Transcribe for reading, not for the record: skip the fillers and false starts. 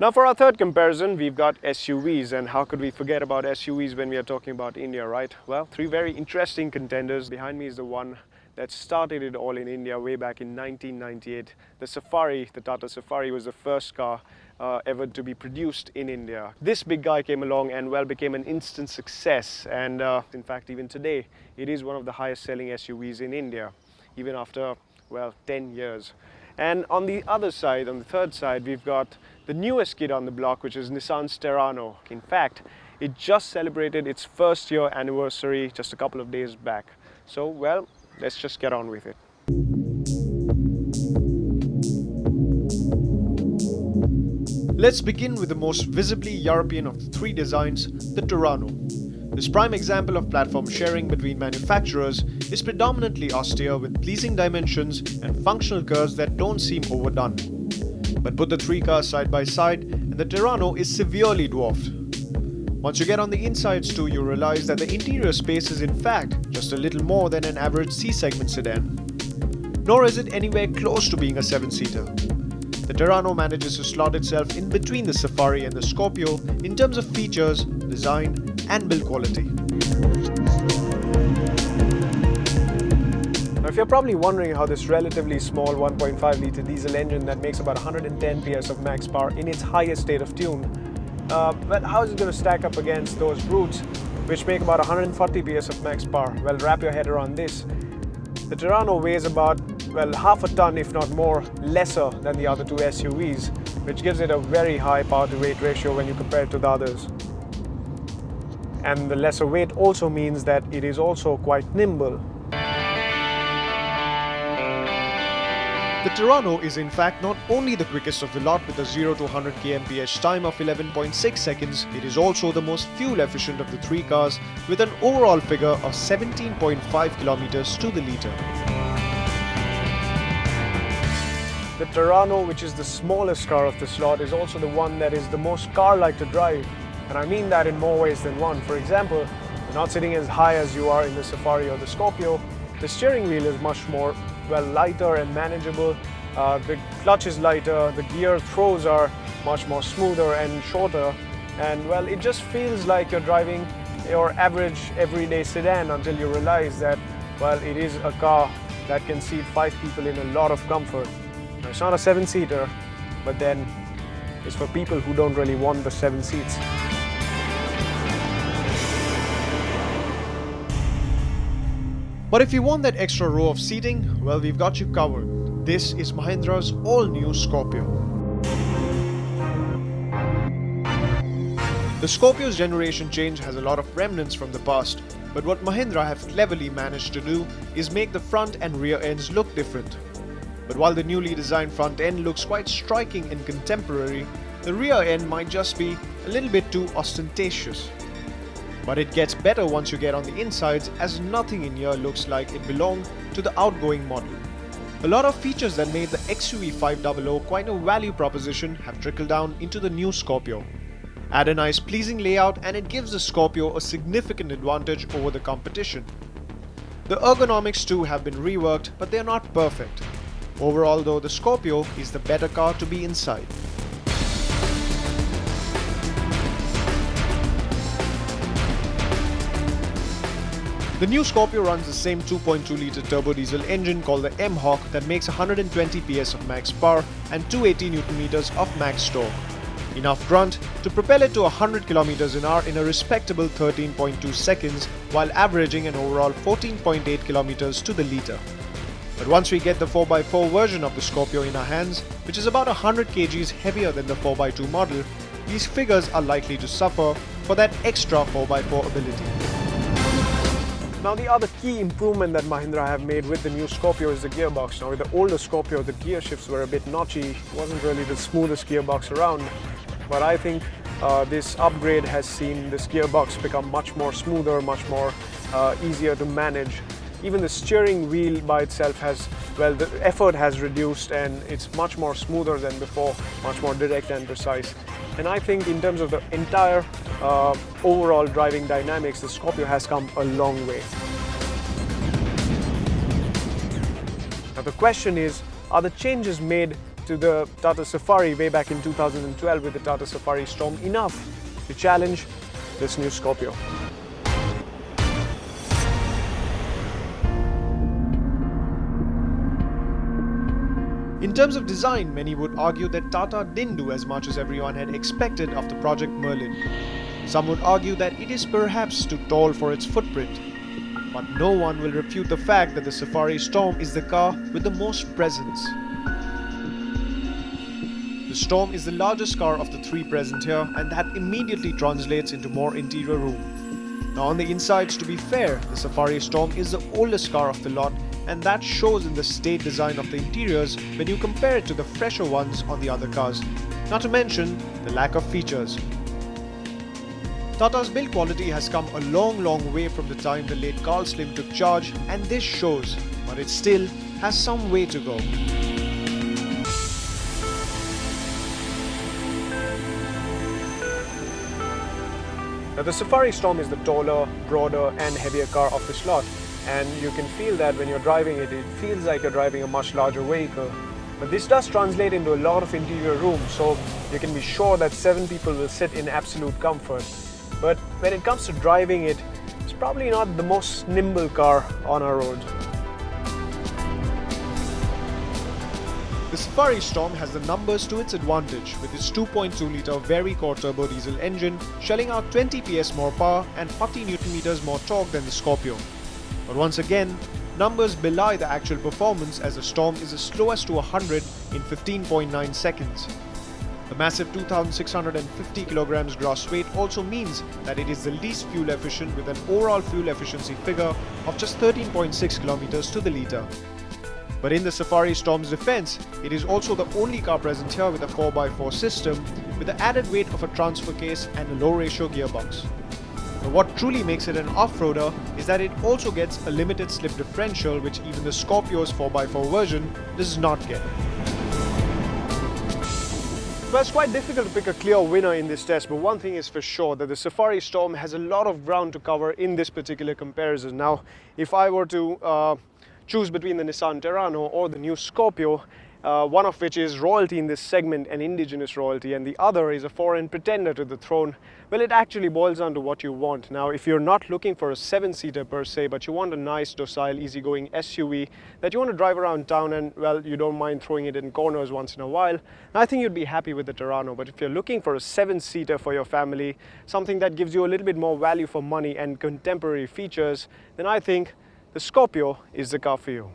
Now for our third comparison, we've got SUVs, and how could we forget about SUVs when we are talking about India, right? Well, three very interesting contenders. Behind me is the one that started it all in India way back in 1998. The Safari, the Tata Safari, was the first car ever to be produced in India. This big guy came along and well became an instant success, and in fact even today it is one of the highest selling SUVs in India, even after, well, 10 years. And on the other side, on the third side, we've got the newest kid on the block, which is Nissan's Terrano. In fact, it just celebrated its first year anniversary just a couple of days back. So, well, let's just get on with it. Let's begin with the most visibly European of the three designs, the Terrano. This prime example of platform sharing between manufacturers is predominantly austere with pleasing dimensions and functional curves that don't seem overdone. But put the three cars side by side and the Terrano is severely dwarfed. Once you get on the insides too, you realize that the interior space is in fact just a little more than an average C-segment sedan. Nor is it anywhere close to being a 7-seater. The Terrano manages to slot itself in between the Safari and the Scorpio in terms of features, design, and build quality. Now, if you're probably wondering how this relatively small 1.5-litre diesel engine that makes about 110 PS of max power in its highest state of tune, well, how is it going to stack up against those brutes which make about 140 PS of max power? Well, wrap your head around this. The Terrano weighs about, well, half a ton, if not more, lesser than the other two SUVs, which gives it a very high power to weight ratio when you compare it to the others. And the lesser weight also means that it is also quite nimble. The Terrano is in fact not only the quickest of the lot with a 0 to 100 kmph time of 11.6 seconds, it is also the most fuel efficient of the three cars with an overall figure of 17.5 kilometers to the litre. The Terrano, which is the smallest car of this lot, is also the one that is the most car-like to drive. And I mean that in more ways than one. For example, you're not sitting as high as you are in the Safari or the Scorpio. The steering wheel is much more, well, lighter and manageable. The clutch is lighter, the gear throws are much more smoother and shorter. And well, it just feels like you're driving your average everyday sedan until you realize that, well, it is a car that can seat 5 people in a lot of comfort. Now, it's not a 7-seater, but then it's for people who don't really want the 7 seats. But if you want that extra row of seating, well, we've got you covered. This is Mahindra's all-new Scorpio. The Scorpio's generation change has a lot of remnants from the past, but what Mahindra have cleverly managed to do is make the front and rear ends look different. But while the newly designed front end looks quite striking and contemporary, the rear end might just be a little bit too ostentatious. But it gets better once you get on the insides, as nothing in here looks like it belonged to the outgoing model. A lot of features that made the XUV 500 quite a value proposition have trickled down into the new Scorpio. Add a nice pleasing layout and it gives the Scorpio a significant advantage over the competition. The ergonomics too have been reworked, but they are not perfect. Overall though, the Scorpio is the better car to be inside. The new Scorpio runs the same 2.2-litre turbo diesel engine called the M-Hawk that makes 120 PS of max power and 280 Nm of max torque. Enough grunt to propel it to 100 km/h in a respectable 13.2 seconds while averaging an overall 14.8 km to the litre. But once we get the 4x4 version of the Scorpio in our hands, which is about 100 kgs heavier than the 4x2 model, these figures are likely to suffer for that extra 4x4 ability. Now, the other key improvement that Mahindra have made with the new Scorpio is the gearbox. Now, with the older Scorpio, the gear shifts were a bit notchy, wasn't really the smoothest gearbox around. But I think this upgrade has seen this gearbox become much more smoother, much more easier to manage. Even the steering wheel by itself has, well, the effort has reduced and it's much more smoother than before, much more direct and precise. And I think in terms of the entire overall driving dynamics, the Scorpio has come a long way. Now the question is, are the changes made to the Tata Safari way back in 2012 with the Tata Safari Storm enough to challenge this new Scorpio. In terms of design, many would argue that Tata didn't do as much as everyone had expected after Project Merlin. Some would argue that it is perhaps too tall for its footprint. But no one will refute the fact that the Safari Storm is the car with the most presence. The Storm is the largest car of the three present here, and that immediately translates into more interior room. Now on the insides, to be fair, the Safari Storm is the oldest car of the lot, and that shows in the state design of the interiors when you compare it to the fresher ones on the other cars, not to mention the lack of features. Tata's build quality has come a long way from the time the late Carl Slim took charge, and this shows, but it still has some way to go. Now the Safari Storm is the taller, broader and heavier car of this lot, and you can feel that when you're driving it, it feels like you're driving a much larger vehicle. But this does translate into a lot of interior room, so you can be sure that 7 people will sit in absolute comfort. But when it comes to driving it, it's probably not the most nimble car on our roads. The Safari Storm has the numbers to its advantage with its 2.2-litre Vari-Core turbo diesel engine shelling out 20 PS more power and 40 Nm more torque than the Scorpio. But once again, numbers belie the actual performance as the Storm is the slowest to 100 in 15.9 seconds. The massive 2,650 kilograms gross weight also means that it is the least fuel efficient with an overall fuel efficiency figure of just 13.6 kilometers to the litre. But in the Safari Storm's defense, it is also the only car present here with a 4x4 system with the added weight of a transfer case and a low ratio gearbox. But what truly makes it an off-roader is that it also gets a limited slip differential, which even the Scorpio's 4x4 version does not get. Well, it's quite difficult to pick a clear winner in this test, but one thing is for sure, that the Safari Storm has a lot of ground to cover in this particular comparison. Now, if I were to choose between the Nissan Terrano or the new Scorpio, one of which is royalty in this segment, an indigenous royalty, and the other is a foreign pretender to the throne, well, it actually boils down to what you want. Now, if you're not looking for a 7-seater per se, but you want a nice, docile, easygoing SUV that you want to drive around town and, well, you don't mind throwing it in corners once in a while, I think you'd be happy with the Terrano. But if you're looking for a 7-seater for your family, something that gives you a little bit more value for money and contemporary features, then I think the Scorpio is the car for you.